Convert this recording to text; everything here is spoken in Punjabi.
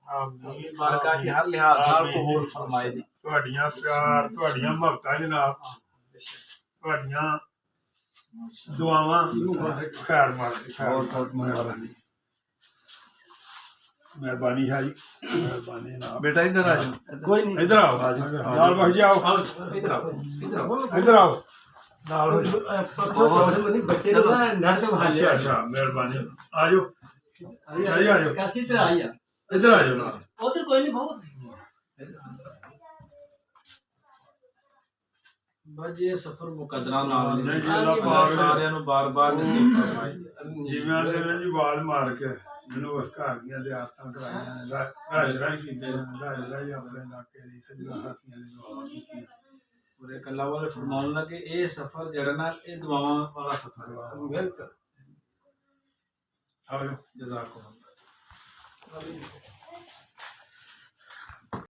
ਆਮੀਨ ਬਾਰਕਾ ਜੀ ਹਰ ਲਿਹਾਜ਼ ਨਾਲ ਕਬੂਲ ਫਰਮਾਏ ਜੀ। ਤੁਹਾਡੀਆਂ ਪਿਆਰ ਤੁਹਾਡੀਆਂ ਮੁਹੱਬਤਾਂ ਜਨਾਬ ਤੁਹਾਡੀਆਂ ਦੁਆਵਾਂ ਖੈਰ ਮਿਹਰਬਾਨੀ ਮਿਹਰਬਾਨੀ ਹੈ ਜੀ ਮਿਹਰਬਾਨੀ ਨਾ ਬੇਟਾ ਇੱਧਰ ਆ ਜਾ। ਕੋਈ ਨਹੀਂ ਇੱਧਰ ਆਓ ਨਾਲ ਬਹਿ ਜਾਓ ਇਧਰ ਆਓ ਇੱਧਰ ਆਓ ਨਾਲ ਹੋ ਜਾਓ ਬੱਚੇ ਨੂੰ ਨਾ ਨਰਦ ਅੱਛਾ ਅੱਛਾ ਮਿਹਰਬਾਨੀ ਆ ਜਾਓ ਸਹੀ ਆ ਜਾਓ ਕਾਸੀ ਤੇ ਆਇਆ ਇੱਧਰ ਆ ਜਾਓ ਨਾਲ ਉਧਰ ਕੋਈ ਨਹੀਂ ਬਹੁਤ ਬਸ ਇਹ ਸਫ਼ਰ ਮੁਕੱਦਰਾਂ ਨਾਲ ਨਹੀਂ ਜੀ ਅੱਲਾਹ ਪਾਕ ਨੇ ਸਾਰਿਆਂ ਨੂੰ ਬਾਰ-ਬਾਰ ਨਸੀਬ ਫਰਮਾਏ ਜਿਵੇਂ ਆਂਦੇ ਨੇ ਜੀ ਆਵਾਜ਼ ਮਾਰ ਕੇ ਮੈਨੂੰ ਉਸ ਘਰ ਦੀਆਂ ਦਿਆਰਤਾਂ ਕਰਾਈਆਂ ਨੇ ਰਾਜਰਾ ਹੀ ਕੀਤੇ ਰਾਜਰਾ ਹੀ ਆਪਣੇ ਇਲਾਕੇ ਲਈ ਸਜਣਾ ਹਾਥੀਆਂ ਦੀ ਦੁਆ ਕੀਤੀ ਪੂਰੇ ਕੱਲਾ ਵਾਲੇ ਫਰਮਾਉਣ ਲੱਗੇ ਇਹ ਸਫ਼ਰ ਜਿਹੜਾ ਨਾ ਇਹ ਦੁਆਵਾਂ ਵਾਲਾ ਸਫ਼ਰ ਹੈ ਮਿਹਨਤ ਆਓ ਜਜ਼ਾਕੁਮ